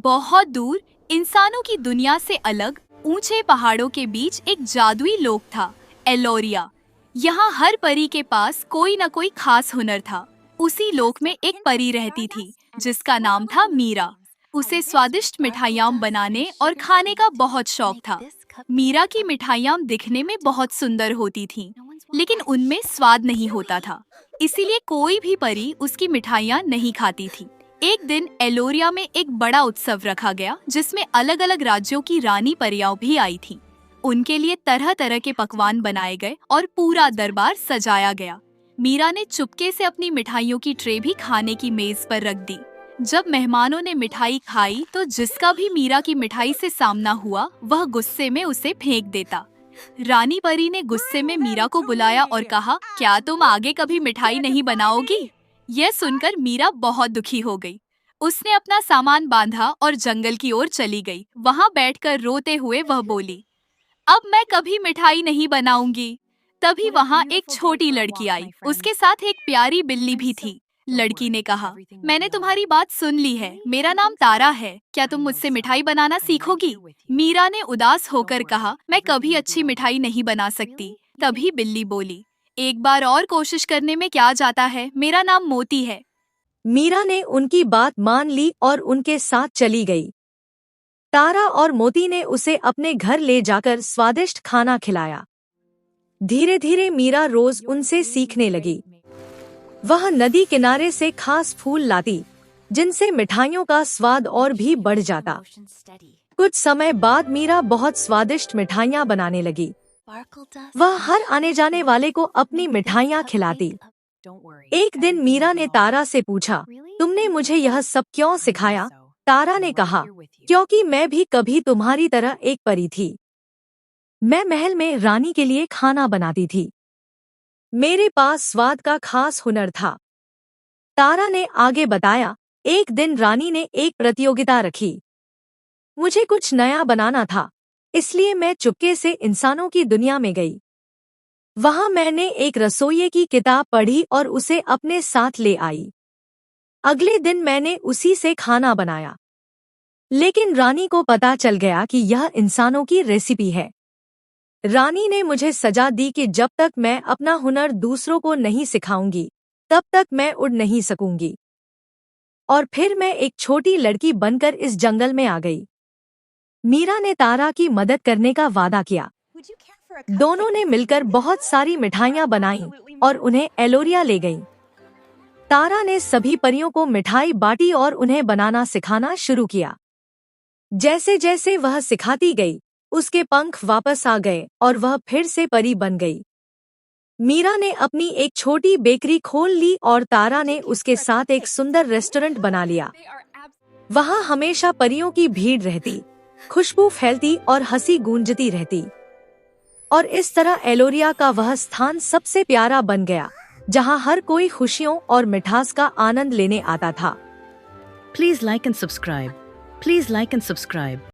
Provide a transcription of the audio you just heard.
बहुत दूर इंसानों की दुनिया से अलग ऊंचे पहाड़ों के बीच एक जादुई लोक था, एलोरिया। यहाँ हर परी के पास कोई न कोई खास हुनर था। उसी लोक में एक परी रहती थी जिसका नाम था मीरा। उसे स्वादिष्ट मिठाइयाँ बनाने और खाने का बहुत शौक था। मीरा की मिठाइयाँ दिखने में बहुत सुंदर होती थीं, लेकिन उनमें स्वाद नहीं होता था। इसीलिए कोई भी परी उसकी मिठाइयाँ नहीं खाती थी। एक दिन एलोरिया में एक बड़ा उत्सव रखा गया जिसमें अलग अलग राज्यों की रानी परियां भी आई थीं। उनके लिए तरह तरह के पकवान बनाए गए और पूरा दरबार सजाया गया। मीरा ने चुपके से अपनी मिठाइयों की ट्रे भी खाने की मेज पर रख दी। जब मेहमानों ने मिठाई खाई तो जिसका भी मीरा की मिठाई से सामना हुआ वह गुस्से में उसे फेंक देता। रानी परी ने गुस्से में मीरा को बुलाया और कहा, क्या तुम आगे कभी मिठाई नहीं बनाओगी? यह सुनकर मीरा बहुत दुखी हो गई। उसने अपना सामान बांधा और जंगल की ओर चली गई। वहाँ बैठकर रोते हुए वह बोली, अब मैं कभी मिठाई नहीं बनाऊंगी। तभी वहाँ एक छोटी लड़की आई। उसके साथ एक प्यारी बिल्ली भी थी। लड़की ने कहा, मैंने तुम्हारी बात सुन ली है। मेरा नाम तारा है। क्या तुम मुझसे मिठाई बनाना सीखोगी? मीरा ने उदास होकर कहा, मैं कभी अच्छी मिठाई नहीं बना सकती। तभी बिल्ली बोली, एक बार और कोशिश करने में क्या जाता है। मेरा नाम मोती है। मीरा ने उनकी बात मान ली और उनके साथ चली गई। तारा और मोती ने उसे अपने घर ले जाकर स्वादिष्ट खाना खिलाया। धीरे धीरे मीरा रोज उनसे सीखने लगी। वह नदी किनारे से खास फूल लाती, जिनसे मिठाइयों का स्वाद और भी बढ़ जाता। कुछ समय बाद मीरा बहुत स्वादिष्ट मिठाइयाँ बनाने लगी। वह हर आने जाने वाले को अपनी मिठाइयाँ खिलाती। एक दिन मीरा ने तारा से पूछा, तुमने मुझे यह सब क्यों सिखाया? तारा ने कहा, क्योंकि मैं भी कभी तुम्हारी तरह एक परी थी। मैं महल में रानी के लिए खाना बनाती थी। मेरे पास स्वाद का खास हुनर था। तारा ने आगे बताया, एक दिन रानी ने एक प्रतियोगिता रखी। मुझे कुछ नया बनाना था, इसलिए मैं चुपके से इंसानों की दुनिया में गई। वहाँ मैंने एक रसोइये की किताब पढ़ी और उसे अपने साथ ले आई। अगले दिन मैंने उसी से खाना बनाया, लेकिन रानी को पता चल गया कि यह इंसानों की रेसिपी है। रानी ने मुझे सजा दी कि जब तक मैं अपना हुनर दूसरों को नहीं सिखाऊंगी, तब तक मैं उड़ नहीं सकूंगी। और फिर मैं एक छोटी लड़की बनकर इस जंगल में आ गई। मीरा ने तारा की मदद करने का वादा किया। दोनों ने मिलकर बहुत सारी मिठाइयाँ बनाईं और उन्हें एलोरिया ले गईं। तारा ने सभी परियों को मिठाई बांटी और उन्हें बनाना सिखाना शुरू किया। जैसे जैसे वह सिखाती गई, उसके पंख वापस आ गए और वह फिर से परी बन गई। मीरा ने अपनी एक छोटी बेकरी खोल ली और तारा ने उसके साथ एक सुंदर रेस्टोरेंट बना लिया। वहाँ हमेशा परियों की भीड़ रहती, खुशबू फैलती और हंसी गूंजती रहती। और इस तरह एलोरिया का वह स्थान सबसे प्यारा बन गया, जहाँ हर कोई खुशियों और मिठास का आनंद लेने आता था। Please like and subscribe. Please like and subscribe.